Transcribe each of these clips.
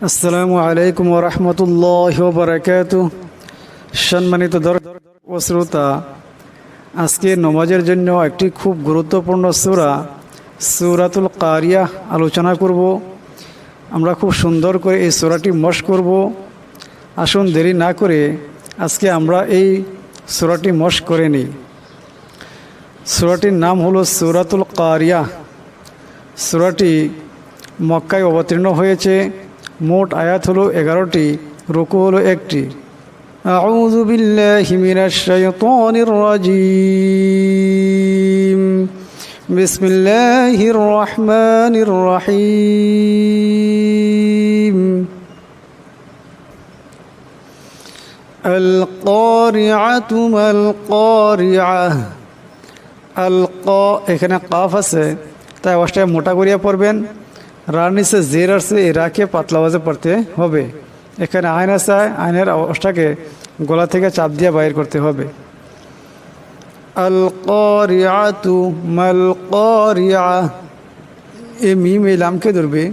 আসসালামু আলাইকুম ওয়া রাহমাতুল্লাহি ওয়া বারাকাতুহু। সম্মানিত দর্শক ও শ্রোতা, আজকে নামাজের জন্য একটি খুব গুরুত্বপূর্ণ সূরা সূরাতুল কারিয়াহ আলোচনা করব। আমরা খুব সুন্দর করে এই সূরাটি মশক করব। আসুন দেরি না করে আজকে আমরা এই সূরাটি মশক করে নিই। সূরাটির নাম হলো সূরাতুল কারিয়াহ। সূরাটি মক্কায় অবতীর্ণ হয়েছে। মোট আয়াত হলো 11টি, রুকু হলো 1টি। আউযু বিল্লাহি মিনাশ শাইতানির রাজীম। বিসমিল্লাহির রহমানির রহিম। আল কারিআতু মাল কারিআহ। এখানে কাফ আছে, তাই আওয়াজটা মোটা করিয়া পড়বেন। রার নিচে জের আসছে, এই রাকে পাতলা আওয়াজে পড়তে হবে। এখানে আইন আছে, আইনের আওয়াজটাকে গলা থেকে চাপ দিয়ে বাইর করতে হবে। আল কারিআতু মাল কারিআহ। এই মিম এই লামকে ধরবে।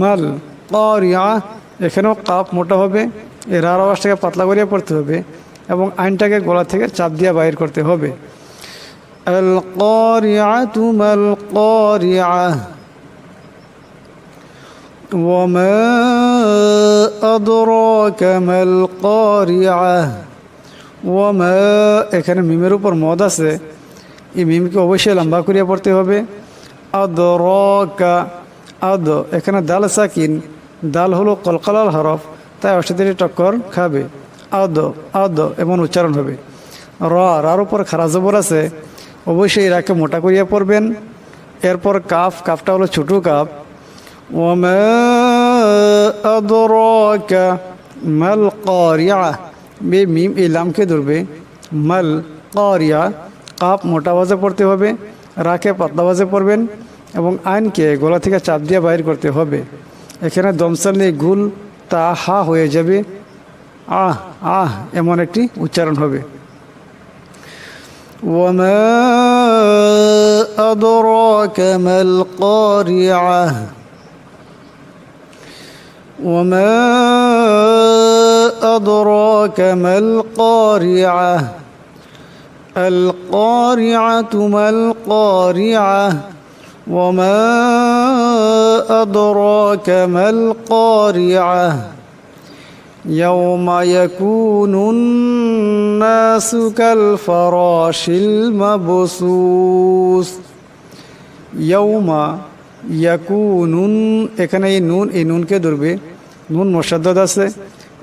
মাল কারিআহ, এখানেও কাফ মোটা হবে, এই রার আওয়াজটাকে পাতলা করিয়া পড়তে হবে এবং আইনটাকে গলা থেকে চাপ দিয়ে বাইর করতে হবে। আল কারিআতু মাল কারিআহ। وما أدراك ما القارعة। وما এখানে মিমের উপর মদ আছে, এই মিমকে অবশ্যই লম্বা করিয়া পড়তে হবে। আদরাকা, আদ, এখানে দাল সাকিন, দাল হলো কলকলাল হরফ, তাই অষ্টাদশী টক্কর খাবে। আদ আদ এমন উচ্চারণ হবে। রার উপর খারা জবর আছে, অবশ্যই রাকে মোটা করিয়া পড়বেন। এরপর কাফ, কাফটা হলো ছোট কাফ। وما أدراك ما القارعة। বে মিম এই লামকে ধরবে। মাল কারিয়া, কাপ মোটা আওয়াজে পড়তে হবে, রাকে পাতলা আওয়াজে পড়বেন এবং আইনকে গলা থেকে চাপ দিয়ে বাইর করতে হবে। এখানে দমসালে গুল তা হা হয়ে যাবে। আহ আহ এমন একটি উচ্চারণ হবে। وما أدراك ما القارعة। وما أدراك ما القارعة। القارعة ما القارعة। وما أدراك ما القارعة। يوم يكون الناس كالفراش المبثوث। يوم ইয়াকুনুন, এখানে এই নুনকে ধরবে। নুন মুশাদ্দাদ আছে,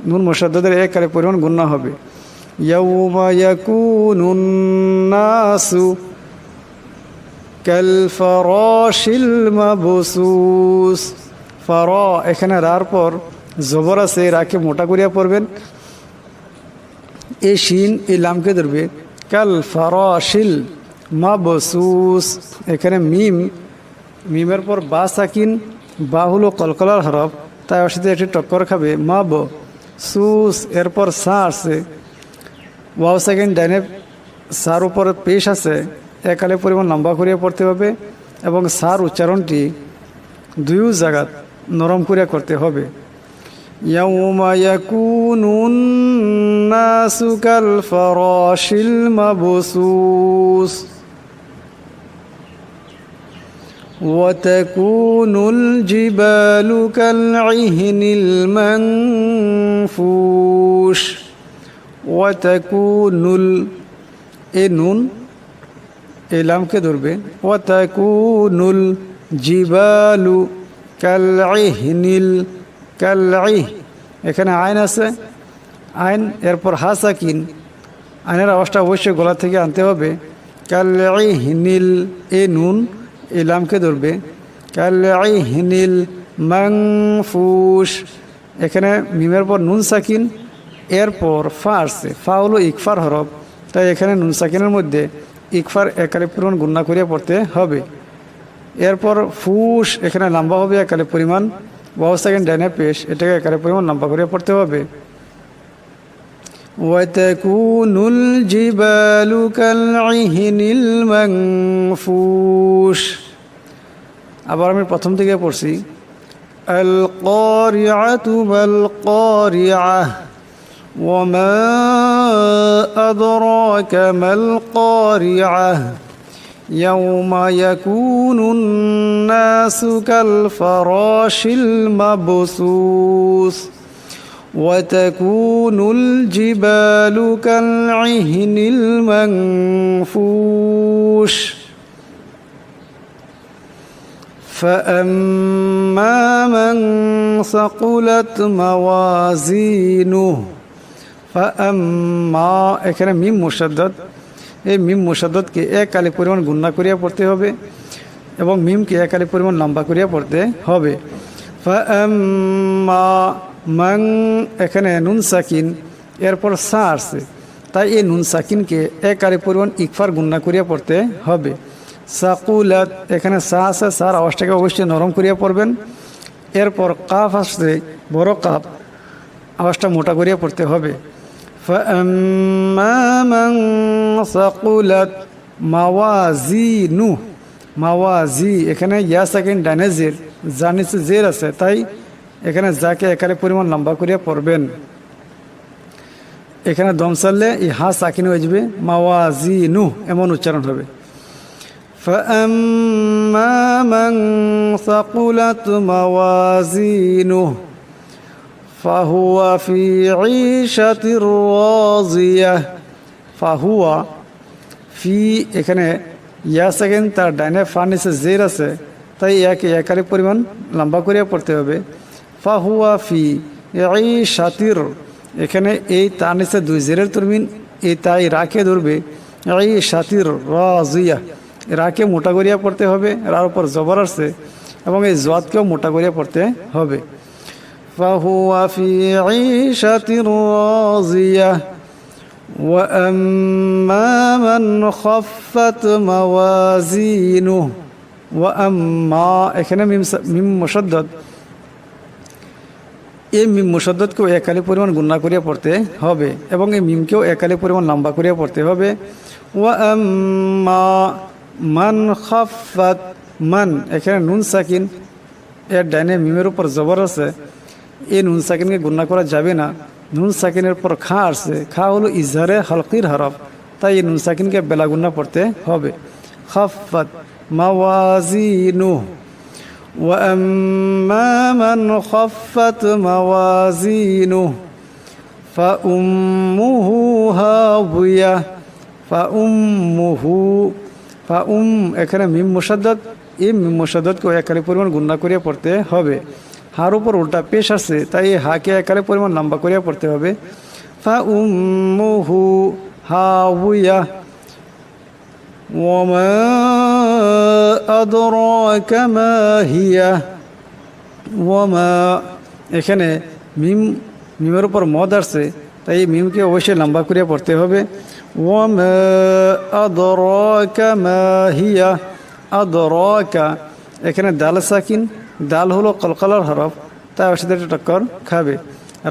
নুন মুশাদ্দাদের একারে পরিমাণ গুণনা হবে। ইয়াউমা ইয়াকুনুন নাসু কাল ফারাশিল মাবসুস। ফারা, এখানে রার পর জবর আছে, রাকে মোটা করিয়া পড়বেন। এই শিন এই লামকে ধরবে। কাল ফারাশিল মাবসুস, এখানে মিম, মিমের পর বা সাকিন, বা হলো কলকলার হরফ, তাই ওর সাথে একটি টক্কর খাবে। মা ব সুস, এরপর সা আছে, ওয়াও সাকিন ডাইনে সার উপর পেশ আছে, একালে পরিমাণ লম্বা করিয়া পড়তে হবে এবং সার উচ্চারণটি দুই জায়গা নরম করিয়া করতে হবে। ইয়াউমা ইয়াকুনুন নাসু কাল ফারাশিল মাবসুস। وتكون الجبال كالعهن المنفوش। وتكون এ নুন এই লামকে ধরবে। وتكون الجبال كالعهن كالعه, এখানে আইন আছে, আইন এরপর হা সাকিন, আইনের আওয়াজটা অবশ্যই গলা থেকে আনতে হবে। কালইহনিল, এ নুন এই লামকে ধরবে। কালইহনিল মানফুশ, এখানে মিমের পর নুন সাকিন, এরপর ফা আসছে, ফা হলো ইকফার হরফ, তাই এখানে নুন সাকিনের মধ্যে ইকফার একালে পরিমাণ গুণনা করিয়া পড়তে হবে। এরপর ফুস, এখানে লম্বা হবে একালে পরিমাণ, ওয়াও সাকিন ডাইনে পেশ, এটাকে একালে পরিমাণ লম্বা করিয়া পড়তে হবে। ওয়াতাকুনুল জিবালু কালইহনিল মানফুশ। আবার আমি প্রথম থেকে পড়ছি। القارعة ما القارعة وما أدراك ما القارعة يوم يكون الناس كالفراش المبثوث وتكون الجبال كالعهن المنفوش فأما من ثقلت موازينه فأما এখানে মিম মুশাদ্দাদ এই মিম মুশাদ্দাদকে এক আলিফ পরিমাণ গুণনা করিয়া পড়তে হবে এবং মিমকে এক আলিফ পরিমাণ লম্বা করিয়া পড়তে হবে ফাআম্মা মান এখানে নুন সাকিন এরপর সা আসছে তাই এই নুন সাকিনকে এক আলিফ পরিমাণ ইকফার গুণনা করিয়া পড়তে হবে সাকুলাত এখানে সা আছে সার আওয়াজটাকে অবশ্যই নরম করিয়া পড়বেন এরপর কাফ আসছে বড় কাফ আওয়াজটা মোটা করিয়া পড়তে হবে فأما من ثقلت موازينه মাওয়াজি এখানে ইয়া সাকিন ডানে জের জানিসে জের আছে তাই এখানে যাকে একারে পরিমাণ লম্বা করিয়া পড়বেন এখানে দম চাললে এই হা সাকিন হয়ে যাবে মাওয়াজিনু এমন উচ্চারণ হবে فأما من ثقلت موازينه فهو في عيشة راضية فهو في এখানে ইয়া সেকেন্ড তার ডাইনে ফার্নিসে জের আছে তাই ইয়াকে একারে পরিমাণ লম্বা করিয়া পড়তে হবে ফাহুয়া ফি ঈশাতির এখানে এই তার নিচে দুই জেরের তরমিন এই তাই রাকে ধরবে ঈশাতির রাজিয়া রাকে মোটা করিয়া পড়তে হবে রার উপর জবর আসছে এবং এই জওয়াদকেও মোটা করিয়া পড়তে হবে فهو في عيشة راضية وأما من خفت موازينه وأما এখানে মিম মুশাদ্দাদ এই মিম মুশাদ্দাদকেও এক আলিফ পরিমাণ গুণনা করিয়া পড়তে হবে এবং এই মিমকেও এক আলিফ পরিমাণ লম্বা করিয়া পড়তে হবে ওয়াম্মা মান খাফাত মান এখানে নুন সাকিন এর ডাইনে মিমের উপর জবর আছে এই নুন সাকিনকে গুণনা করা যাবে না নুন সাকিনের পর খা আসছে খা হলো ইজহারে হালকির হরফ তাই এই নুন সাকিনকে বেলা গুণনা পড়তে হবে খাফাত মাওয়াজিনুহু وأما من خفت موازينه فأمه هاوية এখানে মিম মুশাদ্দাদ এই মিম মুশাদ্দাদকে একালে পরিমাণ গুণনা করিয়া পড়তে হবে হার উপর উল্টা পেশ আছে তাই এই হাকে একালে পরিমাণ লম্বা করিয়া পড়তে হবে ফাউম্মুহু হাওিয়া ওয়ামা আদরাকা মা হিয়া ওয়ামা এখানে মিমের উপর মদ আসছে তাই এই মিমকে অবশ্যই লম্বা করিয়া পড়তে হবে ওয়ামা আদরাকা মা হিয়া আদরাকা এখানে দাল সাকিন দাল হলো কলকলার হরফ তাই ওর সাথে টক্কর খাবে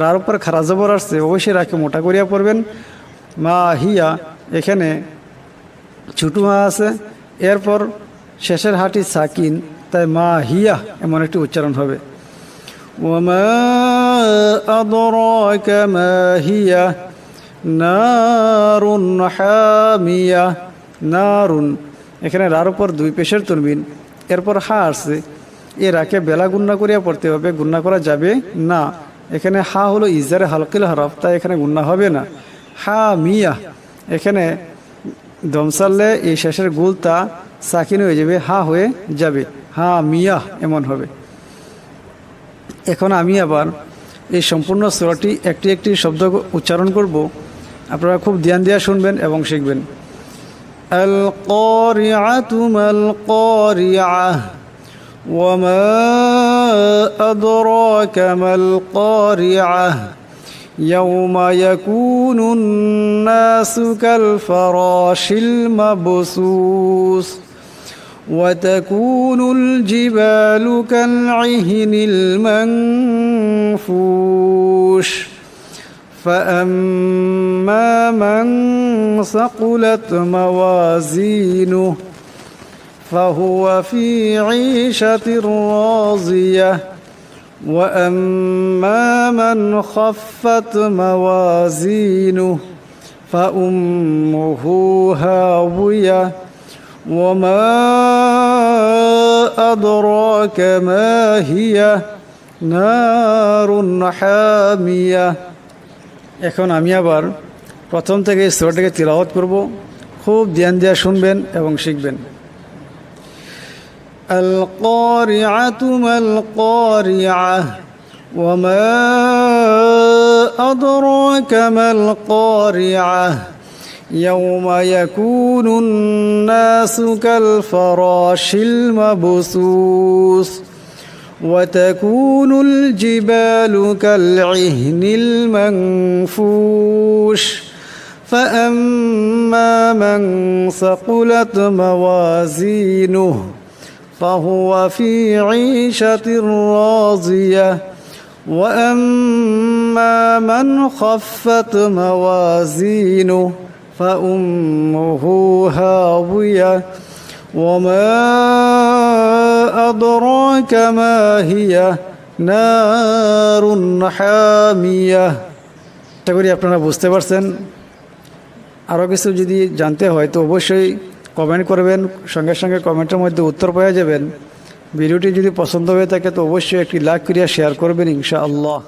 রার উপর খারা জবর আসছে অবশ্যই রাকে মোটা করিয়া পড়বেন মা হিয়া এখানে ছোটো মা আছে এরপর শেষের হাটি সাকিন তাই মা হিয়া এমন একটি উচ্চারণ হবে ওয়ামা আদরাকা মা হিয়া নারুন হামিয়া নারুন এখানে রার উপর দুই পেশের তুলবিন এরপর হা আসছে এ রাকে বেলা গুণনা করিয়া পড়তে হবে গুণনা করা যাবে না এখানে হা হলো ইজারে হালকিল হরফ তাই এখানে গুণনা হবে না হা মিয়া এখানে দমসাল্লে এই শেষের গুলতা সাকিন হয়ে যাবে হা হয়ে যাবে হা মিয়া এমন হবে এখন আমি আবার এই সম্পূর্ণ সূরাটি একটি একটি শব্দ উচ্চারণ করব আপনারা খুব ধ্যান দিয়ে শুনবেন এবং শিখবেন আল কারিআতু মাল কারিআহ ওয়ামা আদরাকা মাল কারিআহ يوم يكون الناس كالفراش المبثوث وتكون الجبال كالعهن المنفوش فأما من ثقلت موازينه فهو في عيشة راضية وأما من خفت موازينه فأمه هاوية وما أدراك ما هي نار حامية। এখন আমি আবার প্রথম থেকে সূরাটাকে তিলাওয়াত করব, খুব ধ্যান দিয়ে শুনবেন এবং শিখবেন। القارعة ما القارعة وما أدراك ما القارعة يوم يكون الناس كالفراش المبثوث وتكون الجبال كالعهن المنفوش فأما من ثقلت موازينه فهو في عيشة راضية وأما من خفت موازينه فأمه هاوية وما أدراك ما هي نار حامية। আশা করি আপনারা বুঝতে পারছেন। আরও কিছু যদি জানতে হয় তো অবশ্যই কমেন্ট করবেন, সঙ্গে সঙ্গে কমেন্টের মধ্যে উত্তর পেয়ে যাবেন। ভিডিওটি যদি পছন্দ হয়ে থাকে তো অবশ্যই একটি লাইক করিয়া শেয়ার করবেন ইনশাআল্লাহ।